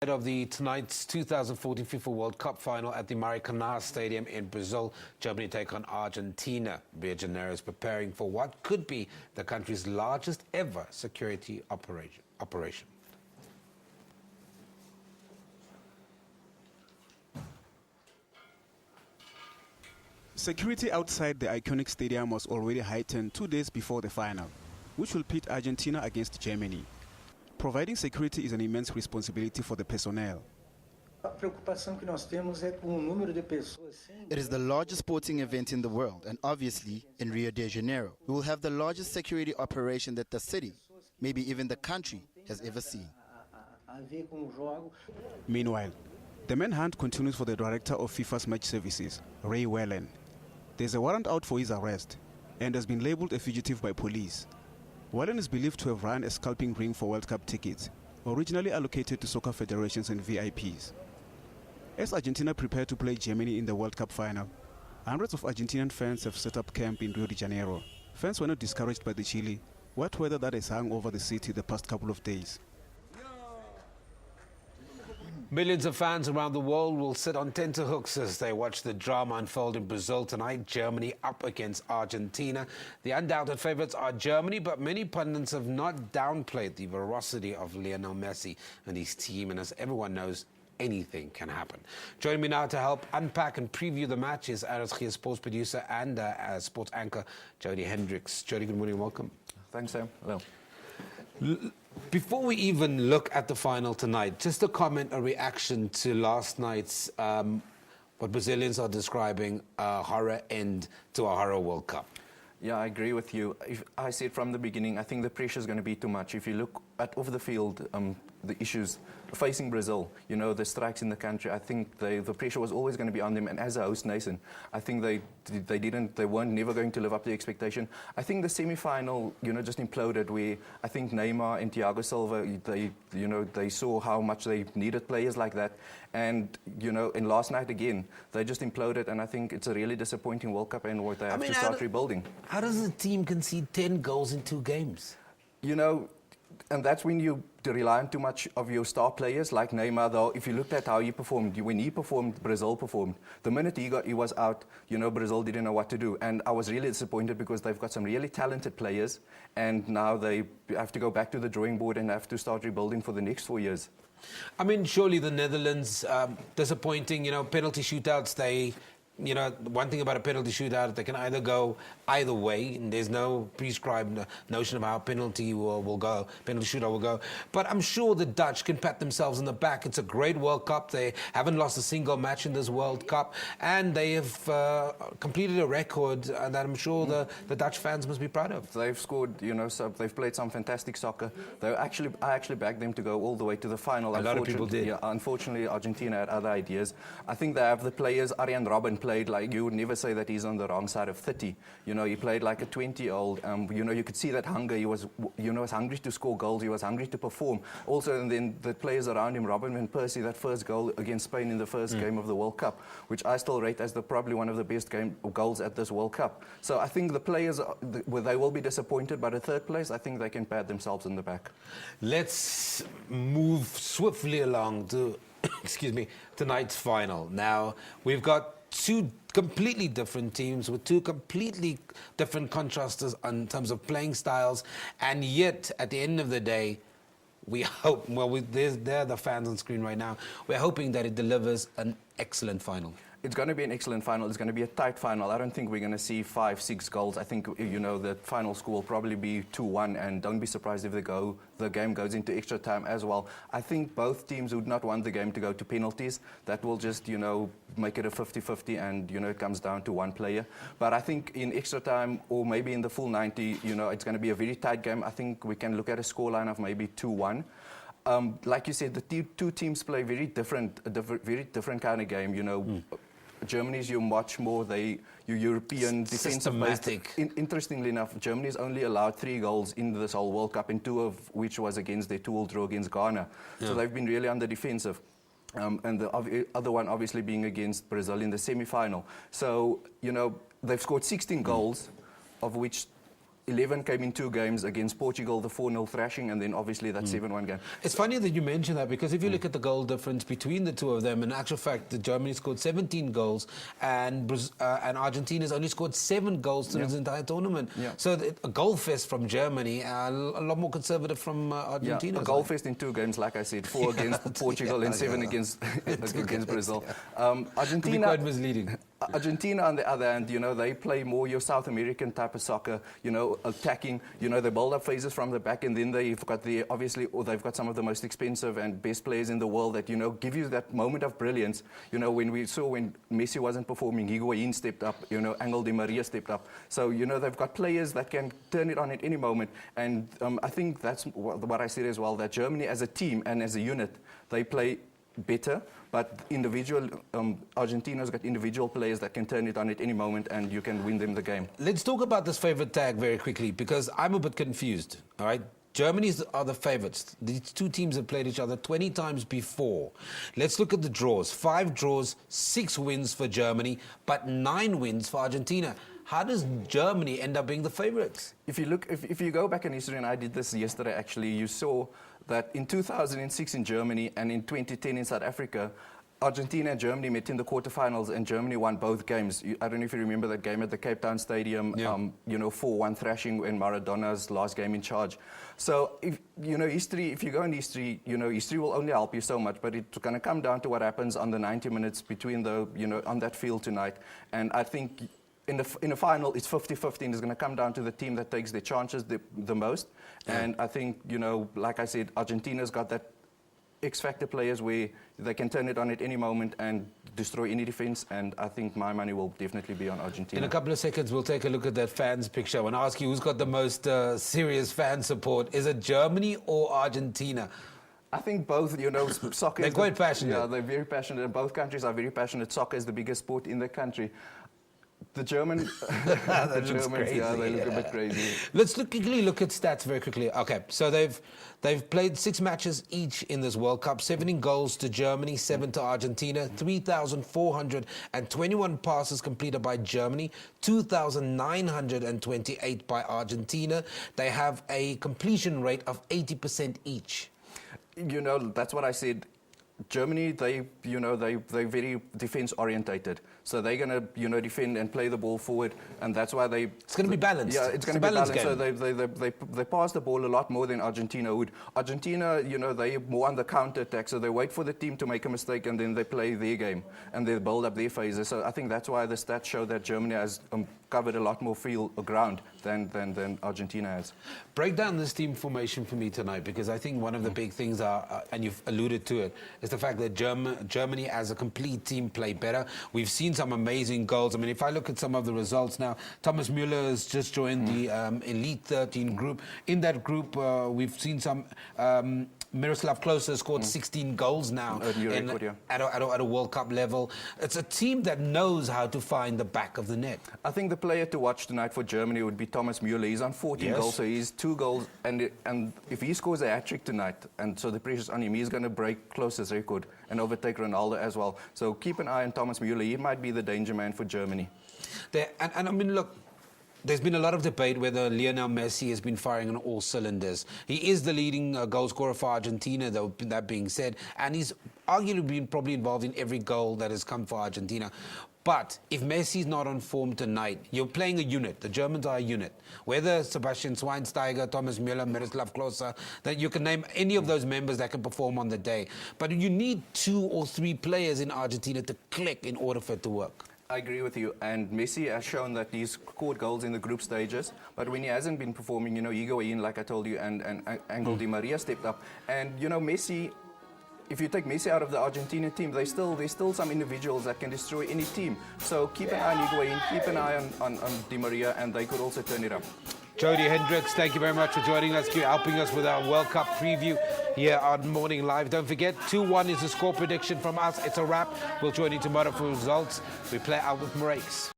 Of tonight's 2014 FIFA World Cup final at the Maracanã Stadium in Brazil, Germany take on Argentina. Rio de Janeiro is preparing for what could be the country's largest ever security operation. Security outside the iconic stadium was already heightened 2 days before the final, which will pit Argentina against Germany. Providing security is an immense responsibility for the personnel. It is the largest sporting event in the world, and obviously in Rio de Janeiro. We will have the largest security operation that the city, maybe even the country, has ever seen. Meanwhile, the manhunt continues for the director of FIFA's match services, Ray Wellen. There's a warrant out for his arrest and has been labeled a fugitive by police. Wellen is believed to have run a scalping ring for World Cup tickets, originally allocated to soccer federations and VIPs. As Argentina prepare to play Germany in the World Cup final, hundreds of Argentinian fans have set up camp in Rio de Janeiro. Fans were not discouraged by the chilly, wet weather that has hung over the city the past couple of days. Millions of fans around the world will sit on tenterhooks as they watch the drama unfold in Brazil tonight. Germany up against Argentina. The undoubted favourites are Germany, but many pundits have not downplayed the verocity of Lionel Messi and his team, and as everyone knows, anything can happen. Joining me now to help unpack and preview the match is RSG sports producer and sports anchor Jody Hendricks. Jody, good morning and welcome. Thanks, Sam. Hello. Before we even look at the final tonight, just a comment, a reaction to last night's, what Brazilians are describing, a horror end to a horror World Cup. Yeah, I agree with you. I said from the beginning, I think the pressure is going to be too much. If you look at off the field, the issues facing Brazil, you know, the strikes in the country, I think the pressure was always going to be on them. And as a host nation, I think they weren't never going to live up to the expectation. I think the semi-final, you know, just imploded where I think Neymar and Thiago Silva, they saw how much they needed players like that. And, you know, and last night again, they just imploded. And I think it's a really disappointing World Cup and what they have to start rebuilding. How does a team concede 10 goals in 2 games? You know, and that's when you rely on too much of your star players like Neymar, though. If you looked at how he performed, when he performed, Brazil performed. The minute he was out, you know, Brazil didn't know what to do. And I was really disappointed because they've got some really talented players, and now they have to go back to the drawing board and have to start rebuilding for the next 4 years. I mean, surely the Netherlands, disappointing, you know, penalty shootouts, you know, one thing about a penalty shootout, they can either go either way, and there's no prescribed notion of how penalty shootout will go. But I'm sure the Dutch can pat themselves on the back. It's a great World Cup. They haven't lost a single match in this World Cup, and they have completed a record that I'm sure the Dutch fans must be proud of. They've scored, you know, so they've played some fantastic soccer. I actually backed them to go all the way to the final. A lot of people did. Yeah, unfortunately, Argentina had other ideas. I think they have the players. Arjen Robben played like, you would never say that he's on the wrong side of 30. You know, he played like a 20-year-old. You know, you could see that hunger. He was, you know, was hungry to score goals. He was hungry to perform. Also, and then the players around him, Robben and Percy, that first goal against Spain in the first game of the World Cup, which I still rate as probably one of the best goals at this World Cup. So I think the players, they will be disappointed, but at third place, I think they can pat themselves on the back. Let's move swiftly along to, excuse me, tonight's final. Now, we've got 2 completely different teams with 2 completely different contrasters in terms of playing styles, and yet at the end of the day, we hope, they're the fans on screen right now, we're hoping that it delivers an excellent final. It's going to be an excellent final. It's going to be a tight final. I don't think we're going to see 5, 6 goals. I think, you know, the final score will probably be 2-1, and don't be surprised if the game goes into extra time as well. I think both teams would not want the game to go to penalties. That will just, you know, make it a 50-50, and, you know, it comes down to one player. But I think in extra time, or maybe in the full 90, you know, it's going to be a very tight game. I think we can look at a scoreline of maybe 2-1. Like you said, the 2 teams play very different kind of game, you know. Germany's you much more, you European defensive based. Interestingly enough, Germany's only allowed 3 goals in this whole World Cup, and 2 of which was against their 2-2 draw against Ghana. Yeah. So they've been really on the defensive. And the other one obviously being against Brazil in the semi-final. So, you know, they've scored 16 goals, of which 11 came in 2 games against Portugal, the 4-0 thrashing, and then obviously that 7-1 game. It's funny that you mention that, because if you look at the goal difference between the two of them, in actual fact, Germany scored 17 goals and Argentina's only scored 7 goals through this entire tournament. Yeah. So a goal fest from Germany, a lot more conservative from Argentina. Yeah, a goal fest in 2 games, like I said, 4 against Portugal and 7 against Brazil. Could be quite misleading. Argentina, on the other hand, they play more your South American type of soccer, attacking, they build up phases from the back, and then they've got they've got some of the most expensive and best players in the world that, give you that moment of brilliance. When we saw when Messi wasn't performing, Higuain stepped up, Angel Di Maria stepped up. So, they've got players that can turn it on at any moment, and I think that's what I said as well, that Germany as a team and as a unit, they play better, but Argentina's got individual players that can turn it on at any moment, and you can win them the game. Let's talk about this favourite tag very quickly, because I'm a bit confused, all right? Germany are the favourites. These two teams have played each other 20 times before. Let's look at the draws. 5 draws, 6 wins for Germany, but 9 wins for Argentina. How does Germany end up being the favourites? If you go back in history, and I did this yesterday actually, you saw that in 2006 in Germany and in 2010 in South Africa, Argentina and Germany met in the quarterfinals, and Germany won both games. I don't know if you remember that game at the Cape Town Stadium, 4-1 thrashing in Maradona's last game in charge. So, if you go in history, history will only help you so much, but it's going to come down to what happens on the 90 minutes between on that field tonight. And I think in the final, it's 50-50, and it's going to come down to the team that takes their chances the most. Yeah. And I think, like I said, Argentina's got that X-factor players where they can turn it on at any moment and destroy any defense, and I think my money will definitely be on Argentina. In a couple of seconds, we'll take a look at that fans picture. I want to ask you, who's got the most serious fan support? Is it Germany or Argentina? I think both, soccer They're quite passionate. Yeah, they're very passionate. Both countries are very passionate. Soccer is the biggest sport in the country. The Germans, crazy. Yeah, they look a bit crazy. Let's quickly look at stats very quickly. Okay, so they've played 6 matches each in this World Cup. 17 goals to Germany, 7 to Argentina. 3,421 passes completed by Germany, 2,928 by Argentina. They have a completion rate of 80% each. That's what I said. Germany, they're very defense orientated, so they're going to defend and play the ball forward, and that's why it's going to be balanced. Yeah, it's going to be balanced. Game. So they pass the ball a lot more than Argentina would. Argentina, they're more on the counter attack, so they wait for the team to make a mistake and then they play their game and they build up their phases. So I think that's why the stats show that Germany has covered a lot more field or ground than Argentina has. Break down this team formation for me tonight, because I think one of the big things and you've alluded to it, is the fact that Germany as a complete team play better. We've seen some amazing goals. I mean, if I look at some of the results now, Thomas Müller has just joined the Elite 13 group. In that group, we've seen some... Miroslav Klose scored 16 goals now at a World Cup level. It's a team that knows how to find the back of the net. I think the player to watch tonight for Germany would be Thomas Müller. He's on 14 goals, so he's 2 goals. And if he scores a hat-trick tonight, and so the pressure's on him, he's going to break Klose's record and overtake Ronaldo as well. So keep an eye on Thomas Müller. He might be the danger man for Germany. And I mean, look, there's been a lot of debate whether Lionel Messi has been firing on all cylinders. He is the leading goal scorer for Argentina, though, that being said, and he's arguably been probably involved in every goal that has come for Argentina. But if Messi's not on form tonight, you're playing a unit. The Germans are a unit. Whether Sebastian Schweinsteiger, Thomas Müller, Miroslav Klose, that you can name any of those members that can perform on the day. But you need 2 or 3 players in Argentina to click in order for it to work. I agree with you, and Messi has shown that he's scored goals in the group stages, but when he hasn't been performing, Higuain, like I told you, and Angel Di Maria stepped up, and Messi, if you take Messi out of the Argentina team, there's still some individuals that can destroy any team. So keep an eye on Higuain, keep an eye on Di Maria, and they could also turn it up. Jody Hendricks, thank you very much for joining us, helping us with our World Cup preview here on Morning Live. Don't forget, 2-1 is the score prediction from us. It's a wrap. We'll join you tomorrow for results. We play out with Maurice.